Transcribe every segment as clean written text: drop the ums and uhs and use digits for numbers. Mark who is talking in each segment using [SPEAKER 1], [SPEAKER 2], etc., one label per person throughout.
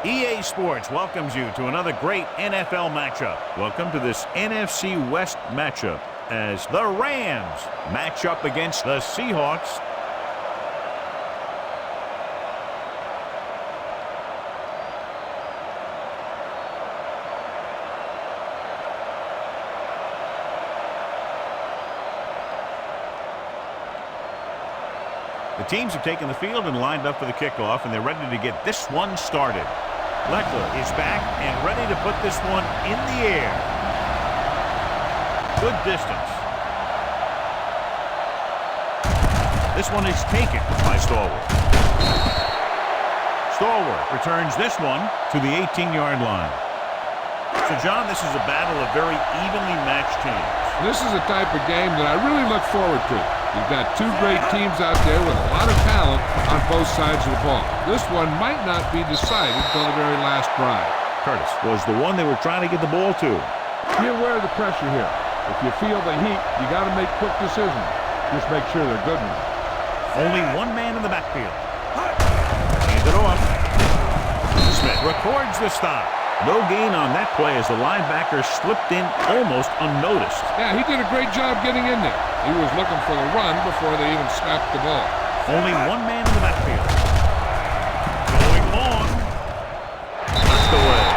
[SPEAKER 1] EA Sports welcomes you to another great NFL matchup. Welcome to this NFC West matchup as the Rams match up against the Seahawks. The teams have taken the field and lined up for the kickoff, and they're ready to get this one started. Leckler is back and ready to put this one in the air. Good distance. This one is taken by Stallworth. Stallworth returns this one to the 18-yard line. So, John, this is a battle of very evenly matched teams.
[SPEAKER 2] This is a type of game that I really look forward to. You've got two great teams out there with a lot of talent on both sides of the ball. This one might not be decided until the very last drive.
[SPEAKER 1] Curtis was the one they were trying to get the ball to.
[SPEAKER 2] Be aware of the pressure here. If you feel the heat, you got to make quick decisions. Just make sure they're good ones.
[SPEAKER 1] Only one man in the backfield. Hand it off. Smith records the stop. No gain on that play as the linebacker slipped in almost unnoticed.
[SPEAKER 2] Yeah, he did a great job getting in there. He was looking for the run before they even snapped the ball.
[SPEAKER 1] Only one man in the backfield. Going long. Knocked away.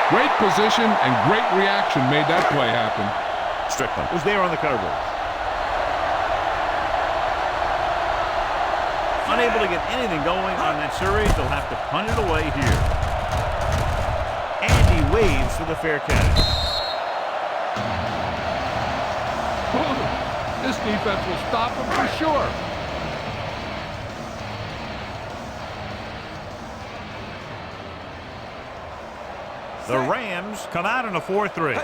[SPEAKER 2] Great position and great reaction made that play happen.
[SPEAKER 1] Strickland was there on the coverage. Unable to get anything going on that series, they'll have to punt it away here. And he waves for the fair catch.
[SPEAKER 2] This defense will stop him for sure.
[SPEAKER 1] The Rams come out in a 4-3.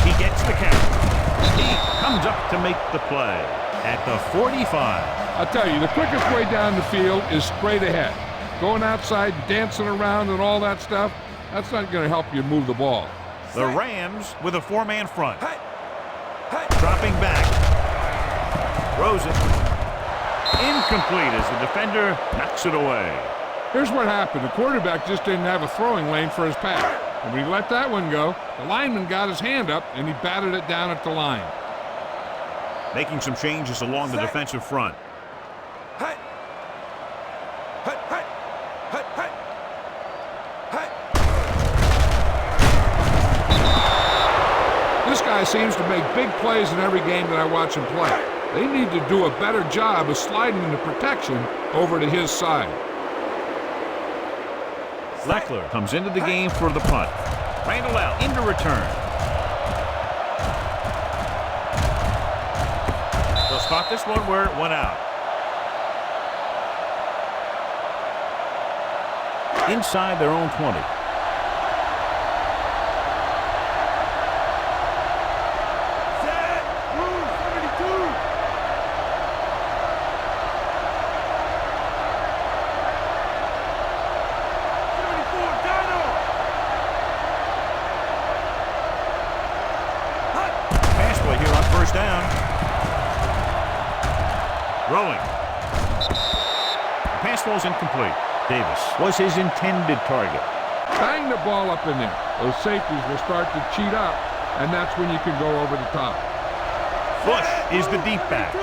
[SPEAKER 1] He gets the count. He comes up to make the play at the 45.
[SPEAKER 2] I'll tell you, the quickest way down the field is straight ahead. Going outside, dancing around and all that stuff, that's not going to help you move the ball.
[SPEAKER 1] The Rams with a four-man front. Dropping back. Throws it. Incomplete as the defender knocks it away.
[SPEAKER 2] Here's what happened. The quarterback just didn't have a throwing lane for his pass. And when he let that one go, the lineman got his hand up and he batted it down at the line.
[SPEAKER 1] Making some changes along the defensive front.
[SPEAKER 2] This guy seems to make big plays in every game that I watch him play. They need to do a better job of sliding the protection over to his side.
[SPEAKER 1] Leckler comes into the game for the punt. Randall out into return. They'll spot this one where it went out. Inside their own 20. Down. Rolling. The pass ball's incomplete. Davis was his intended target.
[SPEAKER 2] Bang the ball up in there. Those safeties will start to cheat up, and that's when you can go over the top.
[SPEAKER 1] Bush is the deep back.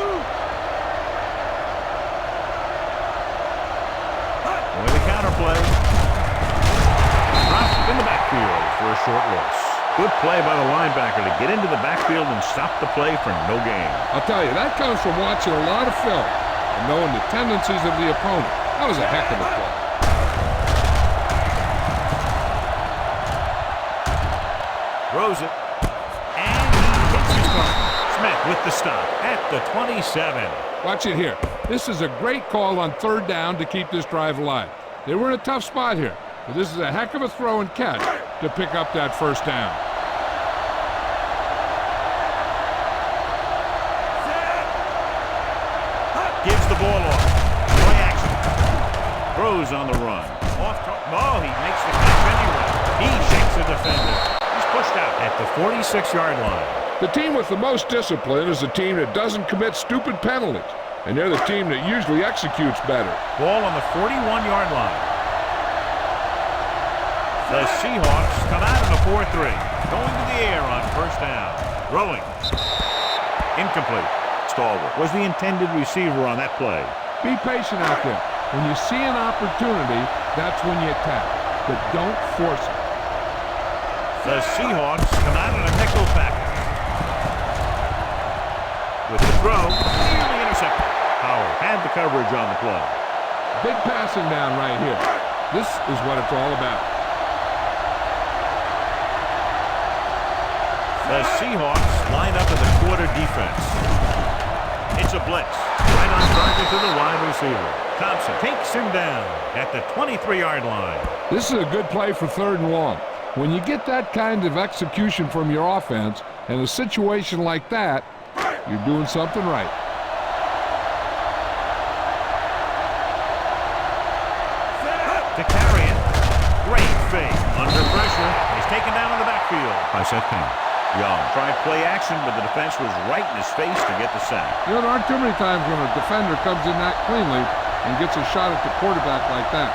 [SPEAKER 1] With the counter play. Dropped in the backfield for a short loss. Good play by the linebacker to get into the backfield and stop the play for no gain.
[SPEAKER 2] I'll tell you, that comes from watching a lot of film and knowing the tendencies of the opponent. That was a heck of a play.
[SPEAKER 1] Throws it. And he hits his target. Smith with the stop at the 27.
[SPEAKER 2] Watch it here. This is a great call on third down to keep this drive alive. They were in a tough spot here, but this is a heck of a throw and catch to pick up that first down.
[SPEAKER 1] Gives the ball off. Play action. Throws on the run. Oh, he makes the catch anyway. He shakes the defender. He's pushed out at the 46-yard line.
[SPEAKER 2] The team with the most discipline is the team that doesn't commit stupid penalties. And they're the team that usually executes better.
[SPEAKER 1] Ball on the 41-yard line. The Seahawks come out in a 4-3. Going to the air on first down. Throwing. Incomplete. Stalwart was the intended receiver on that play.
[SPEAKER 2] Be patient out there. When you see an opportunity, that's when you attack. But don't force it.
[SPEAKER 1] The Seahawks come out in a nickel package. With the throw, nearly intercepted. Howard had the coverage on the play.
[SPEAKER 2] Big passing down right here. This is what it's all about.
[SPEAKER 1] The Seahawks line up in the quarter defense. It's a blitz. Right on target to the wide receiver. Thompson takes him down at the 23-yard line.
[SPEAKER 2] This is a good play for 3rd and long. When you get that kind of execution from your offense in a situation like that, you're doing something right.
[SPEAKER 1] To carry it. Great fake. Under pressure. He's taken down in the backfield by Seth Payne. Young tried play action, but the defense was right in his face to get the sack.
[SPEAKER 2] You know, there aren't too many times when a defender comes in that cleanly and gets a shot at the quarterback like that.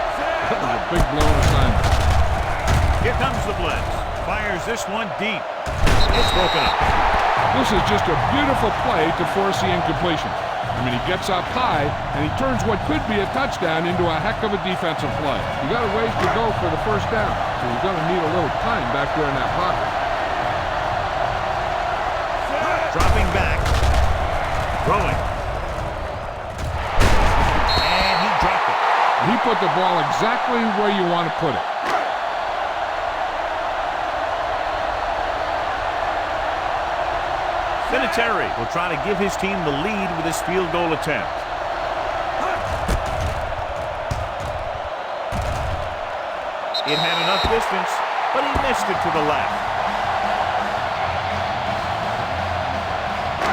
[SPEAKER 2] That was a big blown assignment.
[SPEAKER 1] Here comes the blitz. Fires this one deep. It's broken up.
[SPEAKER 2] This is just a beautiful play to force the incompletion. I mean, he gets up high, and he turns what could be a touchdown into a heck of a defensive play. You got a ways to go for the first down, so you're going to need a little time back there in that pocket.
[SPEAKER 1] Dropping back. Throwing. And he dropped it.
[SPEAKER 2] He put the ball exactly where you want to put it.
[SPEAKER 1] Vinatieri will try to give his team the lead with his field goal attempt. It had enough distance, but he missed it to the left.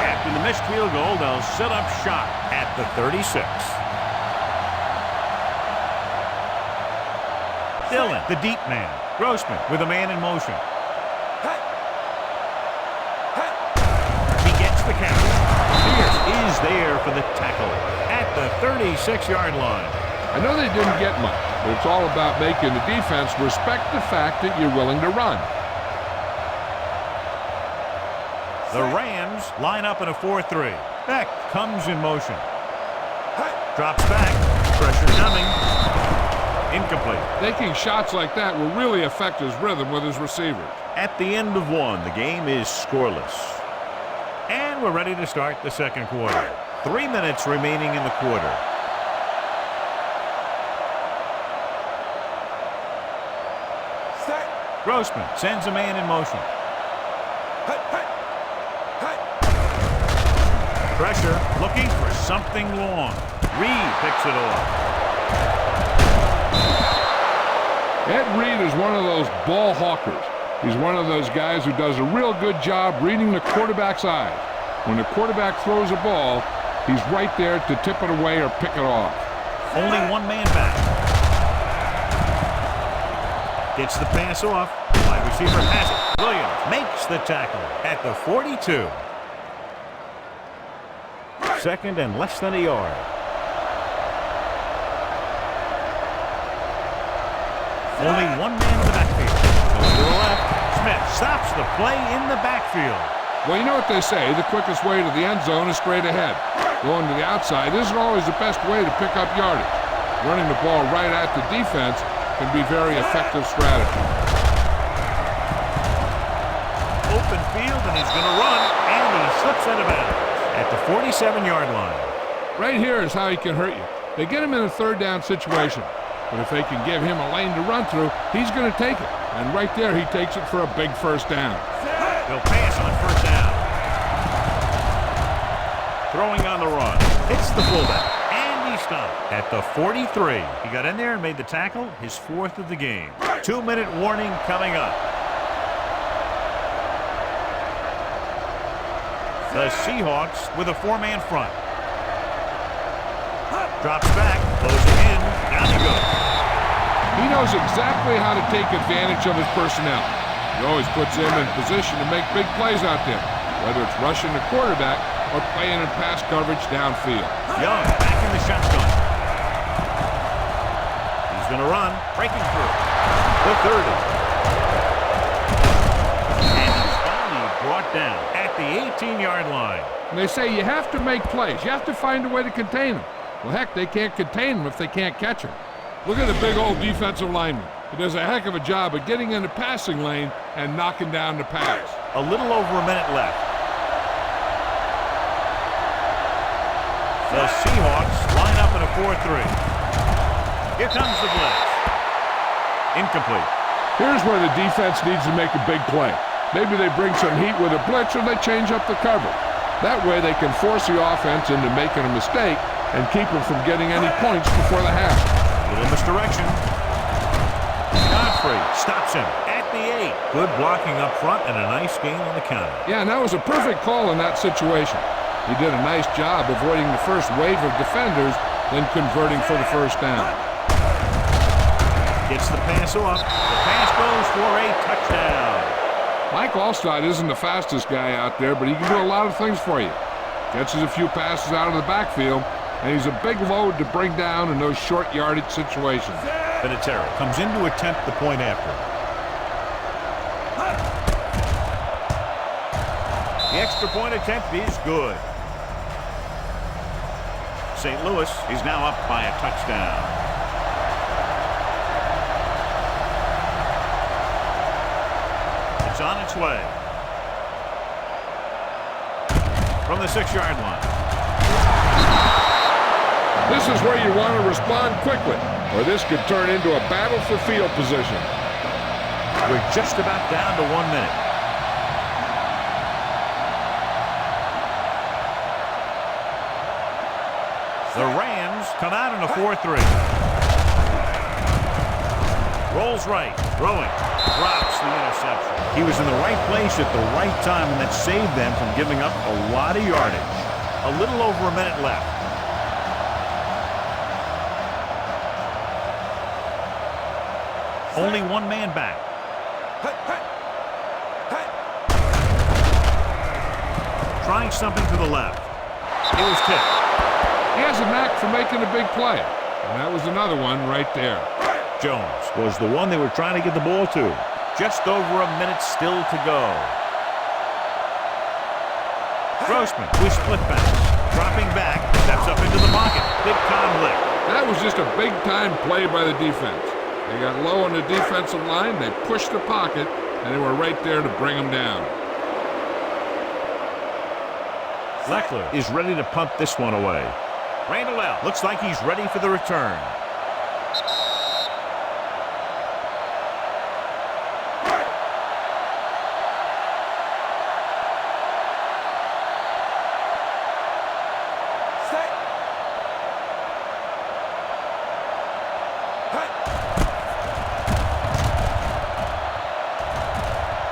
[SPEAKER 1] After the missed field goal, they'll set up shop at the 36. Dillon, the deep man. Grossman with a man in motion. The count. Pierce is there for the tackle at the 36-yard line.
[SPEAKER 2] I know they didn't get much, but it's all about making the defense respect the fact that you're willing to run.
[SPEAKER 1] The Rams line up in a 4-3. Beck comes in motion. Drops back. Pressure coming. Incomplete.
[SPEAKER 2] Taking shots like that will really affect his rhythm with his receivers.
[SPEAKER 1] At the end of one, the game is scoreless. And we're ready to start the second quarter. 3 minutes remaining in the quarter. Grossman sends a man in motion. Pressure, looking for something long. Reed picks it off.
[SPEAKER 2] Ed Reed is one of those ball hawkers. He's one of those guys who does a real good job reading the quarterback's eyes. When the quarterback throws a ball, he's right there to tip it away or pick it off.
[SPEAKER 1] Only one man back. Gets the pass off. Wide receiver has it. Williams makes the tackle at the 42. Second and less than a yard. Only one man in the backfield. Going to the left. Smith stops the play in the backfield.
[SPEAKER 2] Well, you know what they say, the quickest way to the end zone is straight ahead. Going to the outside isn't always the best way to pick up yardage. Running the ball right at the defense can be very effective strategy.
[SPEAKER 1] Open field, and he's going to run, and he slips out of bounds at the 47-yard line.
[SPEAKER 2] Right here is how he can hurt you. They get him in a third down situation. But if they can give him a lane to run through, he's going to take it. And right there, he takes it for a big first down.
[SPEAKER 1] They'll pass on first down. Throwing on the run. Hits the fullback. And he stopped at the 43. He got in there and made the tackle, his fourth of the game. 2-minute warning coming up. The Seahawks with a 4-man front. Drops back, closing in. Down he goes.
[SPEAKER 2] He knows exactly how to take advantage of his personnel. He always puts him in position to make big plays out there, whether it's rushing the quarterback or playing in pass coverage downfield.
[SPEAKER 1] Young back in the shotgun. He's going to run, breaking through. The 30. brought down at the 18-yard line.
[SPEAKER 2] And they say you have to make plays. You have to find a way to contain them. Well, heck, they can't contain them if they can't catch them. Look at the big old defensive lineman. He does a heck of a job of getting in the passing lane and knocking down the pass.
[SPEAKER 1] A little over a minute left. The Seahawks line up in a 4-3. Here comes the blitz. Incomplete.
[SPEAKER 2] Here's where the defense needs to make a big play. Maybe they bring some heat with a blitz or they change up the cover. That way they can force the offense into making a mistake and keep them from getting any points before the half.
[SPEAKER 1] Little misdirection. Godfrey stops him at the 8. Good blocking up front and a nice gain on the counter.
[SPEAKER 2] Yeah, and that was a perfect call in that situation. He did a nice job avoiding the first wave of defenders, then converting for the first down.
[SPEAKER 1] Gets the pass off. The pass goes for a touchdown.
[SPEAKER 2] Mike Allstott isn't the fastest guy out there, but he can do a lot of things for you. Catches a few passes out of the backfield, and he's a big load to bring down in those short yardage situations.
[SPEAKER 1] Vinatieri comes in to attempt the point after. The extra point attempt is good. St. Louis is now up by a touchdown. It's on its way. From the 6-yard line.
[SPEAKER 2] This is where you want to respond quickly, or this could turn into a battle for field position.
[SPEAKER 1] We're just about down to 1 minute. The Rams come out in a 4-3. Rolls right, throwing, drops the interception. He was in the right place at the right time, and that saved them from giving up a lot of yardage. A little over a minute left. Only one man back. Trying something to the left. It was tipped.
[SPEAKER 2] He has a knack for making a big play, and that was another one right there.
[SPEAKER 1] Jones was the one they were trying to get the ball to. Just over a minute still to go. Grossman with split pass. Dropping back, steps up into the pocket. Big conflict.
[SPEAKER 2] That was just a big-time play by the defense. They got low on the defensive line, they pushed the pocket, and they were right there to bring them down.
[SPEAKER 1] Leckler is ready to punt this one away. Randall looks like he's ready for the return.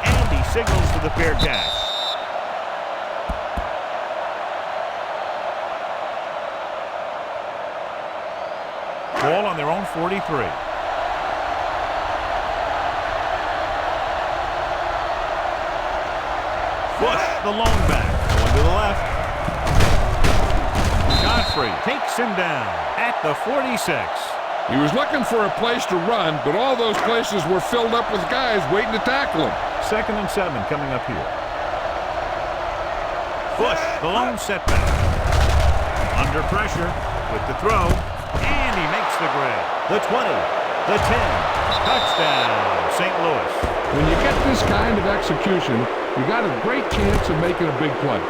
[SPEAKER 1] And he signals for the fair catch. Ball on their own 43. Bush, the lone back, going to the left. Godfrey takes him down at the 46.
[SPEAKER 2] He was looking for a place to run, but all those places were filled up with guys waiting to tackle him.
[SPEAKER 1] 2nd and 7 coming up here. Bush, the lone setback. Under pressure with the throw. And he makes the grade. The 20, the 10, touchdown, St. Louis.
[SPEAKER 2] When you get this kind of execution, you got a great chance of making a big play.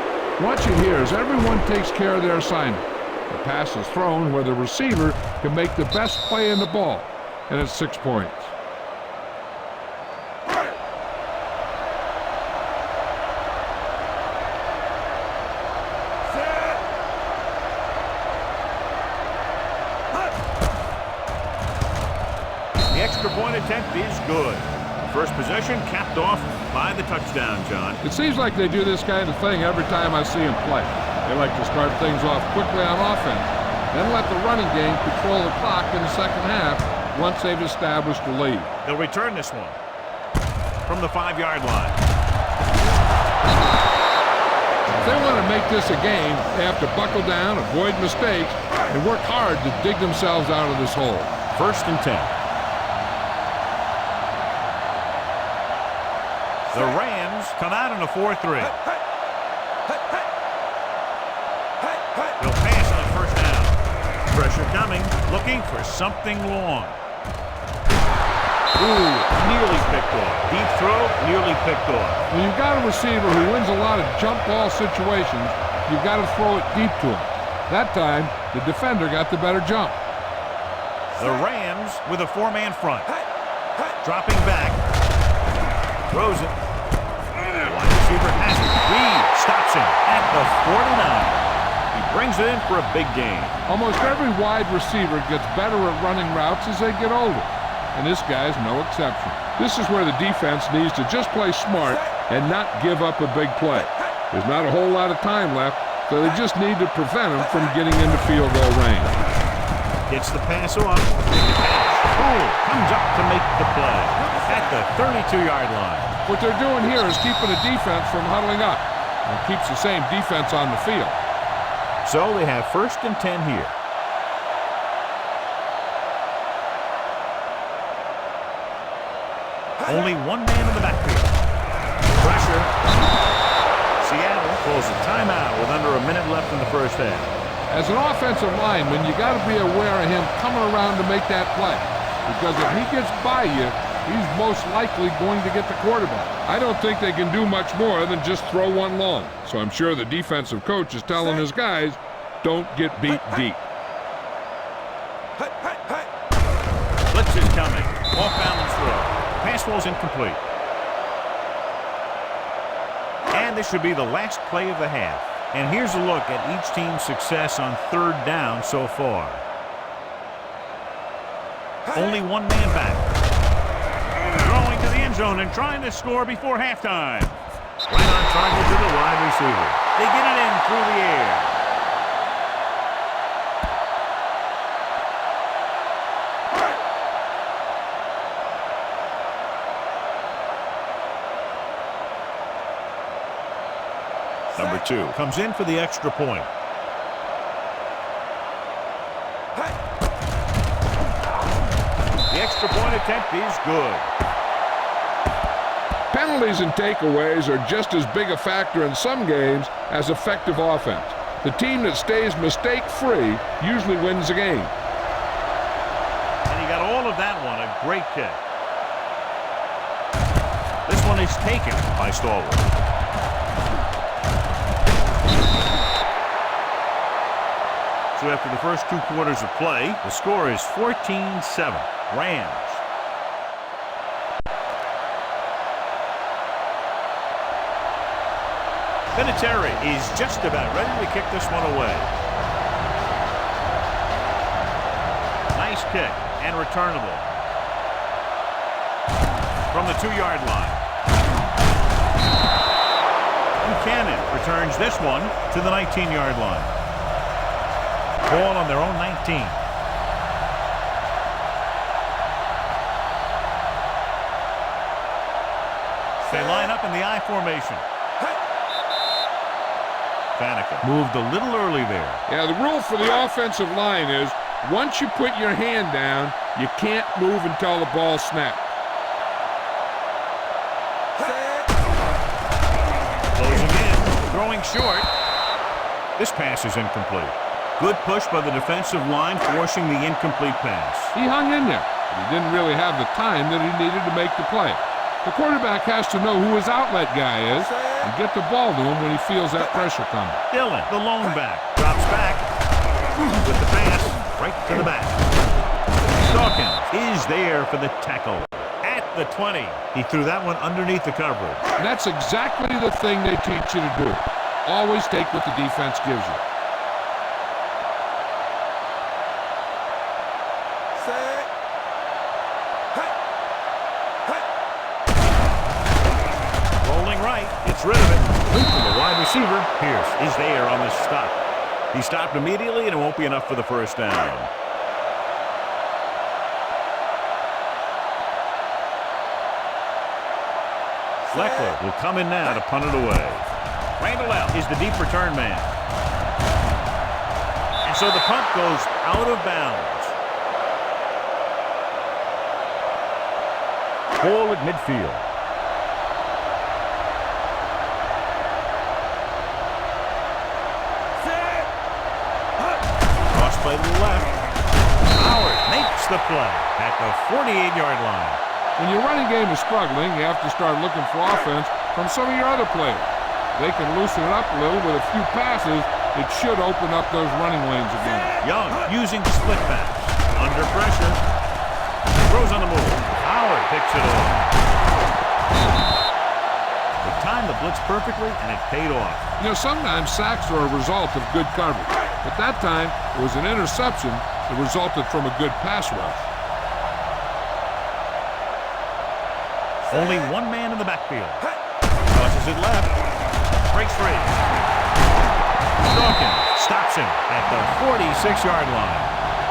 [SPEAKER 2] What you hear is everyone takes care of their assignment. The pass is thrown where the receiver can make the best play in the ball, and it's 6 points.
[SPEAKER 1] The extra point attempt is good. First possession capped off by the touchdown, John.
[SPEAKER 2] It seems like they do this kind of thing every time I see them play. They like to start things off quickly on offense, then let the running game control the clock in the second half once they've established a lead.
[SPEAKER 1] They'll return this one from the 5-yard line.
[SPEAKER 2] If they want to make this a game, they have to buckle down, avoid mistakes, and work hard to dig themselves out of this hole.
[SPEAKER 1] 1st and 10. The Rams come out in a 4-3. He'll pass on first down. Pressure coming, looking for something long. Ooh, nearly picked off. Deep throw, nearly picked off.
[SPEAKER 2] When you've got a receiver who wins a lot of jump ball situations, you've got to throw it deep to him. That time, the defender got the better jump.
[SPEAKER 1] The Rams with a 4-man front. Dropping back. Throws it. Wide receiver has it. Reed stops him at the 49. He brings it in for a big gain.
[SPEAKER 2] Almost every wide receiver gets better at running routes as they get older. And this guy's no exception. This is where the defense needs to just play smart and not give up a big play. There's not a whole lot of time left, so they just need to prevent him from getting into field goal range.
[SPEAKER 1] Gets the pass off. Oh, comes up to make the play at the 32-yard line.
[SPEAKER 2] What they're doing here is keeping the defense from huddling up and keeps the same defense on the field.
[SPEAKER 1] So they have 1st and 10 here. Only one man in the backfield. Pressure. Seattle pulls a timeout with under a minute left in the first half.
[SPEAKER 2] As an offensive lineman, you got to be aware of him coming around to make that play. Because if he gets by you, he's most likely going to get the quarterback. I don't think they can do much more than just throw one long. So I'm sure the defensive coach is telling his guys, don't get beat deep.
[SPEAKER 1] Blitz is coming. Off balance throw. Pass ball's incomplete. And this should be the last play of the half. And here's a look at each team's success on 3rd down so far. Only one man back. Throwing to the end zone and trying to score before halftime. Right on target to the wide receiver. They get it in through the air. Number 2 comes in for the extra point. The extra point attempt is good.
[SPEAKER 2] Penalties and takeaways are just as big a factor in some games as effective offense. The team that stays mistake-free usually wins the game.
[SPEAKER 1] And he got all of that one. A great kick. This one is taken by Stallworth. So after the first 2 quarters of play, the score is 14-7. Rams. Vinatieri is just about ready to kick this one away. Nice kick and returnable. From the 2-yard line. Buchanan returns this one to the 19-yard line. Ball on their own 19. They line up in the I formation. Faneca moved a little early there.
[SPEAKER 2] Yeah, the rule for the offensive line is once you put your hand down, you can't move until the ball snaps.
[SPEAKER 1] Closing in, throwing short. This pass is incomplete. Good push by the defensive line, forcing the incomplete pass.
[SPEAKER 2] He hung in there, but he didn't really have the time that he needed to make the play. The quarterback has to know who his outlet guy is and get the ball to him when he feels that pressure coming.
[SPEAKER 1] Dillon, the lone back, drops back with the pass right to the back. Dawkins is there for the tackle at the 20. He threw that one underneath the coverage.
[SPEAKER 2] And that's exactly the thing they teach you to do. Always take what the defense gives you.
[SPEAKER 1] Gets rid of it. Link to the wide receiver. Pierce is there on the stop. He stopped immediately, and it won't be enough for the first down. Fleckler will come in now to punt it away. Randall L. is the deep return man. And so the punt goes out of bounds. Ball at midfield. play to the left. Howard makes the play at the 48-yard line.
[SPEAKER 2] When your running game is struggling, you have to start looking for offense from some of your other players. They can loosen it up a little with a few passes. It should open up those running lanes again.
[SPEAKER 1] Young using split pass. Under pressure. Throws on the move. Howard picks it off. They timed the blitz perfectly, and it paid off.
[SPEAKER 2] You know, sometimes sacks are a result of good coverage. But that time, it was an interception that resulted from a good pass rush.
[SPEAKER 1] Only one man in the backfield. Tosses it left. Breaks free. Dawkins stops him at the 46-yard line.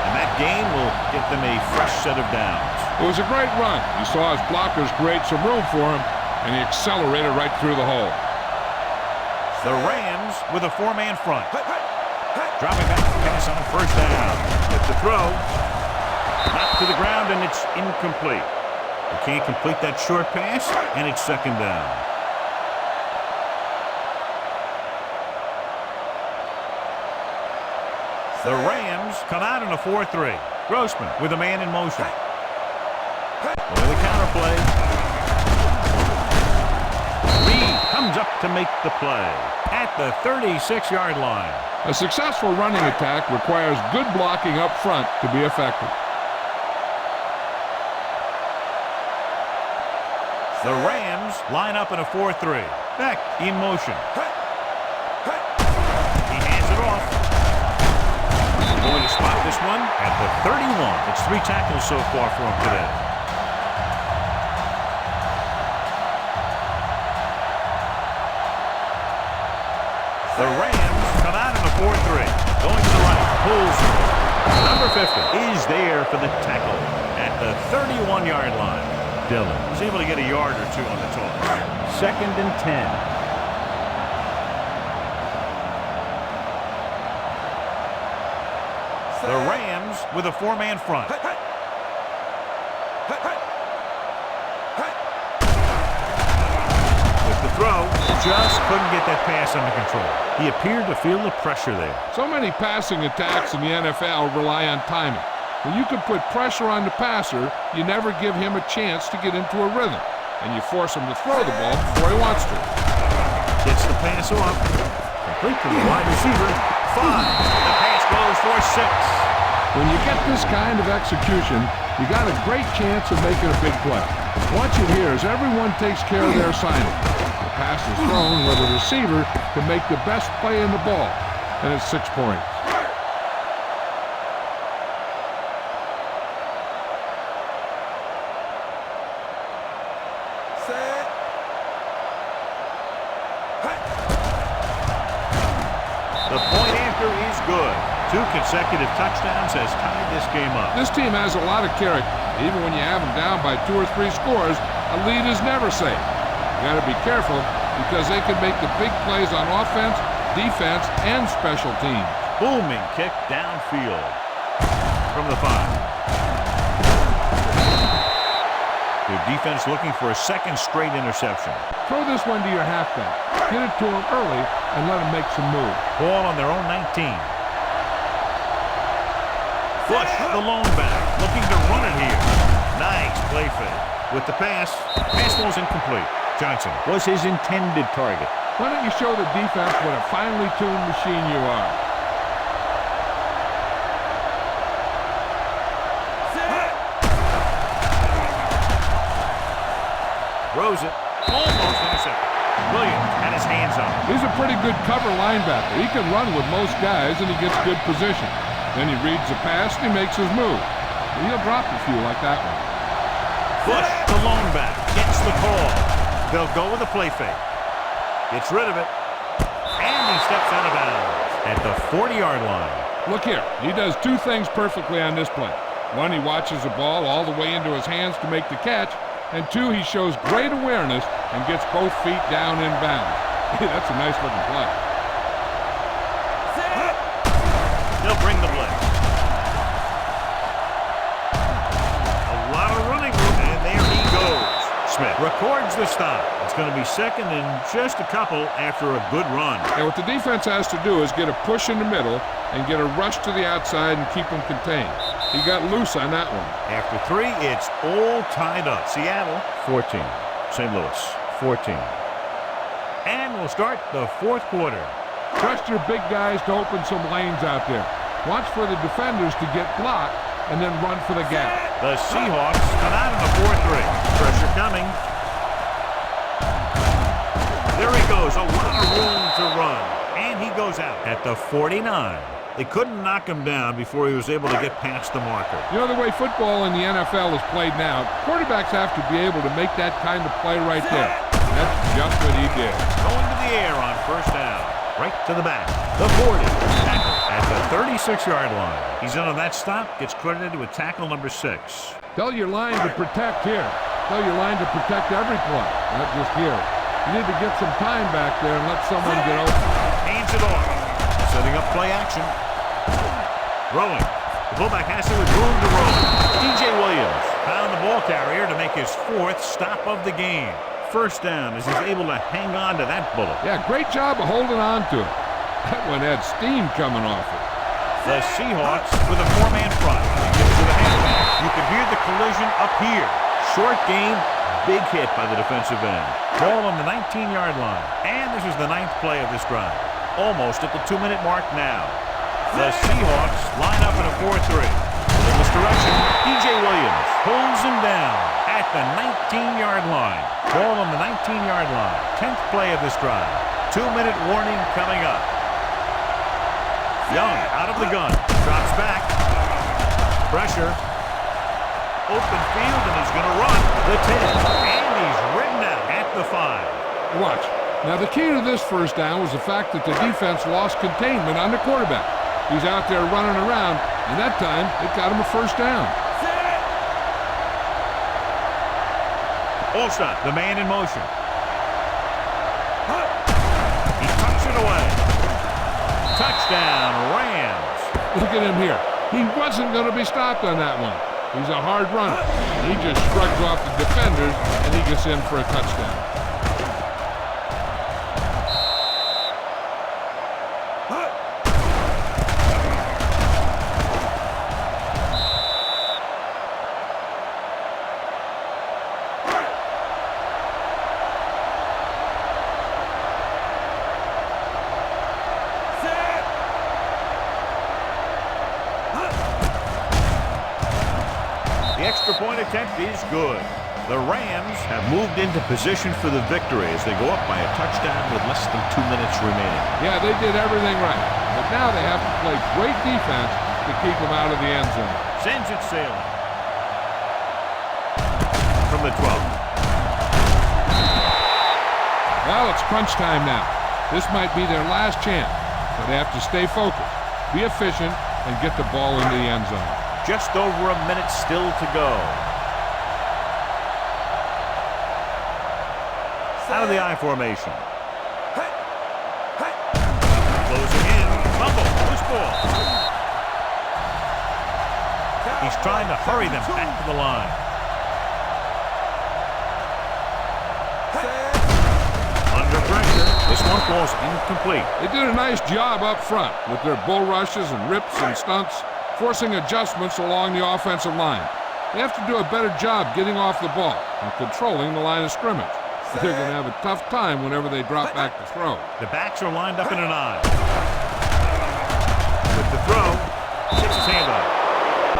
[SPEAKER 1] And that gain will get them a fresh set of downs.
[SPEAKER 2] It was a great run. He saw his blockers create some room for him, and he accelerated right through the hole.
[SPEAKER 1] The Rams with a four-man front. Dropping back to pass on first down. With the throw. Knocked to the ground, and it's incomplete. They can't complete that short pass, and it's second down. The Rams come out in a 4-3. Grossman with a man in motion. With a counterplay. Reed comes up to make the play at the 36-yard line.
[SPEAKER 2] A successful running attack requires good blocking up front to be effective.
[SPEAKER 1] The Rams line up in a 4-3. Beck in motion. He hands it off. Going to spot this one at the 31. It's 3 tackles so far for him today. The Rams come out in a 4-3. Going to the right. Pulls. Number 50 is there for the tackle at the 31-yard line. Dillon was able to get a yard or two on the toss. Second and 10. The Rams with a four-man front. With the throw, just couldn't get that pass under control. He appeared to feel the pressure there.
[SPEAKER 2] So many passing attacks in the NFL rely on timing. When you can put pressure on the passer, you never give him a chance to get into a rhythm, and you force him to throw the ball before he wants to.
[SPEAKER 1] Gets the pass off. Complete to the wide receiver. 5. The pass goes for 6.
[SPEAKER 2] When you get this kind of execution, you got a great chance of making a big play. What you hear is everyone takes care of their assignment. The pass is thrown where the receiver can make the best play in the ball, and it's 6 points.
[SPEAKER 1] The point after is good. 2 consecutive touchdowns has tied this game up.
[SPEAKER 2] This team has a lot of character. Even when you have them down by 2 or 3 scores, a lead is never safe. You got to be careful because they can make the big plays on offense, defense, and special teams.
[SPEAKER 1] Booming kick downfield from the 5. Their defense looking for a second straight interception.
[SPEAKER 2] Throw this one to your halfback. Get it to him early and let him make some moves.
[SPEAKER 1] Ball on their own 19. Bush, the lone back, looking to run it here. Nice play fake. With the pass ball's incomplete. Johnson was his intended target.
[SPEAKER 2] Why don't you show the defense what a finely tuned machine you are?
[SPEAKER 1] Throws it. Almost intercepted. Williams had his hands on it.
[SPEAKER 2] He's a pretty good cover linebacker. He can run with most guys, and he gets good position. Then he reads the pass, and he makes his move. He'll drop a few like that one.
[SPEAKER 1] Bush, the lone back, gets the call. They'll go with a play fake. Gets rid of it. And he steps out of bounds at the 40-yard line.
[SPEAKER 2] Look here. He does 2 things perfectly on this play. 1, he watches the ball all the way into his hands to make the catch. And 2, he shows great awareness and gets both feet down in bounds. That's a nice looking play.
[SPEAKER 1] They'll bring the blitz. A lot of running room, and there he goes. Smith records the stop. It's going to be second and just a couple after a good run.
[SPEAKER 2] And what the defense has to do is get a push in the middle and get a rush to the outside and keep them contained. He got loose on that one.
[SPEAKER 1] After 3, it's all tied up. Seattle 14, St. Louis 14. And we'll start the fourth quarter.
[SPEAKER 2] Trust your big guys to open some lanes out there. Watch for the defenders to get blocked and then run for the gap.
[SPEAKER 1] The Seahawks come out in the 4-3. Pressure coming. There he goes. A lot of room to run. And he goes out at the 49. They couldn't knock him down before he was able to get past the marker.
[SPEAKER 2] You know, the way football in the NFL is played now, quarterbacks have to be able to make that kind of play right there. And that's just what he did.
[SPEAKER 1] Going to the air on first down. Right to the back. The 40. Tackle at the 36-yard line. He's in on that stop. Gets credited with tackle number 6.
[SPEAKER 2] Tell your line to protect here. Tell your line to protect every play, not just here. You need to get some time back there and let someone get open.
[SPEAKER 1] Hands it off. Setting up play action. Rolling. The fullback has it with room to roll. DJ Williams found the ball carrier to make his 4th stop of the game. First down as he's able to hang on to that bullet.
[SPEAKER 2] Yeah, great job of holding on to it. That one had steam coming off it.
[SPEAKER 1] The Seahawks with a 4-man front. Gives to the halfback. You can hear the collision up here. Short gain, big hit by the defensive end. Ball on the 19-yard line. And this is the 9th play of this drive. Almost at the 2-minute mark now. The Seahawks line up in a 4-3. In this direction, DJ Williams pulls him down at the 19-yard line. Ball on the 19-yard line. 10th play of this drive. 2-minute warning coming up. Young out of the gun. Drops back. Pressure. Open field, and he's going to run the 10. And he's ridden out at the 5.
[SPEAKER 2] Watch. Now, the key to this first down was the fact that the defense lost containment on the quarterback. He's out there running around, and that time, it got him a first down.
[SPEAKER 1] Olsen, the man in motion. He tucks it away. Touchdown, Rams.
[SPEAKER 2] Look at him here. He wasn't going to be stopped on that one. He's a hard runner. He just shrugs off the defenders, and he gets in for a touchdown.
[SPEAKER 1] The extra point attempt is good. The Rams have moved into position for the victory as they go up by a touchdown with less than 2 minutes remaining.
[SPEAKER 2] Yeah, they did everything right. But now they have to play great defense to keep them out of the end zone.
[SPEAKER 1] Sends it sailing. From the 12.
[SPEAKER 2] Well, it's crunch time now. This might be their last chance, but they have to stay focused, be efficient, and get the ball into the end zone.
[SPEAKER 1] Just over a minute still to go. Out of the I formation. Closing in. Fumble. Loose ball. He's trying to hurry them back to the line. Under pressure. This one falls incomplete.
[SPEAKER 2] They did a nice job up front with their bull rushes and rips and stunts, forcing adjustments along the offensive line. They have to do a better job getting off the ball and controlling the line of scrimmage. They're going to have a tough time whenever they drop back to throw.
[SPEAKER 1] The backs are lined up in an I. With the throw, takes his hand up.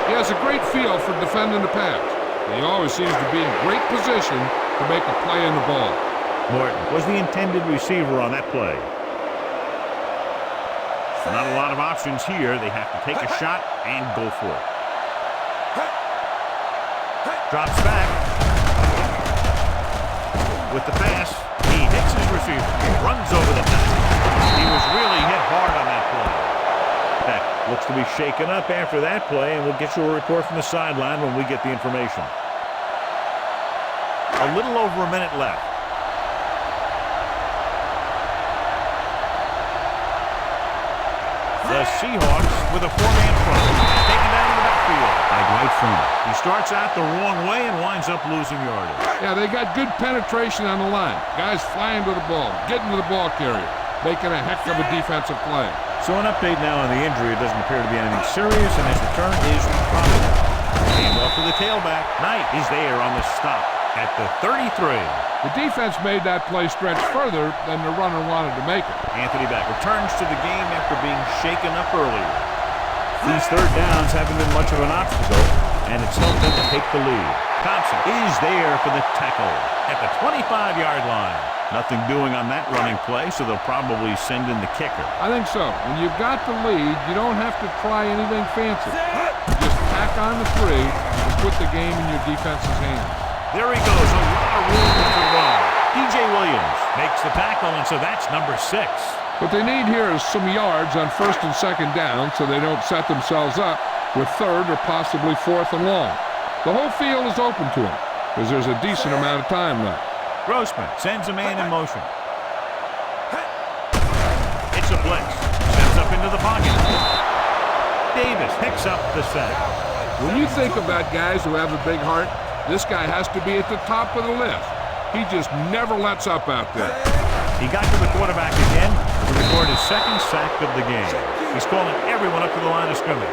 [SPEAKER 2] He has a great feel for defending the pass. And he always seems to be in great position to make a play in the ball.
[SPEAKER 1] Morton was the intended receiver on that play. Not a lot of options here. They have to take a shot and go for it. Drops back. With the pass, he hits his receiver. Runs over the top. He was really hit hard on that play. Beck looks to be shaken up after that play, and we'll get you a report from the sideline when we get the information. A little over a minute left. The Seahawks with a 4-man front. Taken down in the backfield by Dwight
[SPEAKER 2] right from him.
[SPEAKER 1] He starts out the wrong way and winds up losing yardage.
[SPEAKER 2] Yeah, they got good penetration on the line. Guys flying to the ball, getting to the ball carrier, making a heck of a defensive play.
[SPEAKER 1] So an update now on the injury. It doesn't appear to be anything serious, and his return is probable. Hand off to the tailback. Knight is there on the stop at the 33.
[SPEAKER 2] The defense made that play stretch further than the runner wanted to make it.
[SPEAKER 1] Anthony Beck returns to the game after being shaken up earlier. These third downs haven't been much of an obstacle, and it's helped them to take the lead. Thompson is there for the tackle at the 25-yard line. Nothing doing on that running play, so they'll probably send in the kicker.
[SPEAKER 2] I think so. When you've got the lead, you don't have to try anything fancy. Just tack on the 3 and put the game in your defense's hands.
[SPEAKER 1] There he goes, a lot of room to run. P.J. Williams makes the tackle, and so that's number 6.
[SPEAKER 2] What they need here is some yards on 1st and 2nd down so they don't set themselves up with 3rd or possibly 4th and long. The whole field is open to them because there's a decent amount of time left.
[SPEAKER 1] Grossman sends a man in motion. It's a blitz. Steps up into the pocket. Davis picks up the sack.
[SPEAKER 2] When you think about guys who have a big heart, this guy has to be at the top of the list. He just never lets up out there.
[SPEAKER 1] He got to the quarterback again to record his 2nd sack of the game. He's calling everyone up to the line of scrimmage.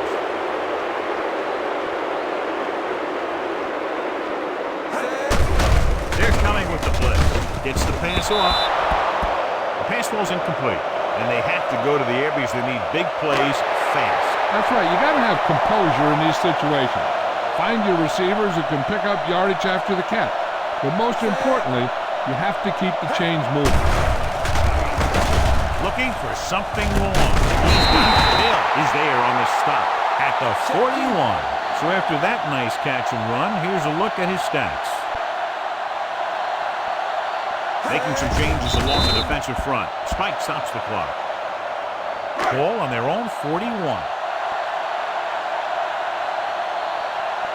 [SPEAKER 1] They're coming with the blitz. Gets the pass off. The pass falls incomplete, and they have to go to the air because they need big plays fast.
[SPEAKER 2] That's right. You got to have composure in these situations. Find your receivers who can pick up yardage after the catch. But most importantly, you have to keep the chains moving.
[SPEAKER 1] Looking for something long. Hill is there on the stop at the 41. So after that nice catch and run, here's a look at his stats. Making some changes along the defensive front. Spike stops the clock. Ball on their own 41.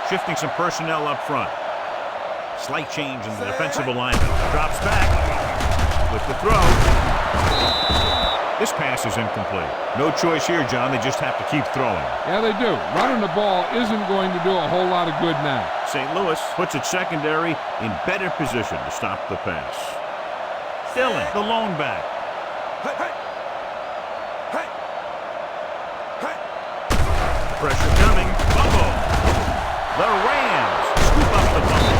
[SPEAKER 1] Shifting some personnel up front. Slight change in the defensive alignment. Drops back with the throw. This pass is incomplete. No choice here, John. They just have to keep throwing.
[SPEAKER 2] Yeah, they do. Running the ball isn't going to do a whole lot of good now.
[SPEAKER 1] St. Louis puts its secondary in better position to stop the pass. Dillon, the lone back. Pressure coming. Fumble. The Rams scoop up the fumble.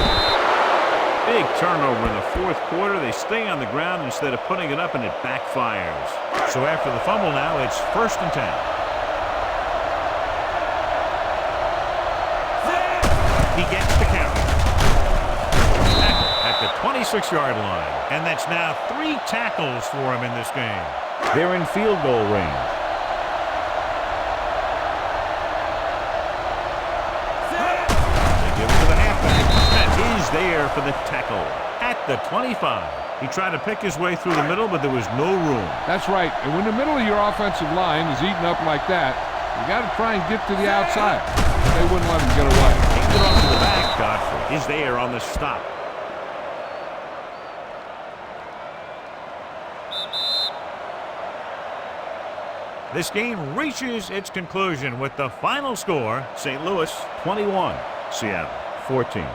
[SPEAKER 1] Big turnover in the 4th quarter. They stay on the ground instead of putting it up, and it backfires. So after the fumble now, it's 1st and 10. He gets the count. Tackle at the 26-yard line. And that's now 3 tackles for him in this game. They're in field goal range. There for the tackle at the 25. He tried to pick his way through the middle, but there was no room.
[SPEAKER 2] That's right. And when the middle of your offensive line is eaten up like that, you got to try and get to the outside. They wouldn't let him get away.
[SPEAKER 1] Kicked it off to the back. Godfrey is there on the stop. This game reaches its conclusion with the final score, St. Louis 21, Seattle 14.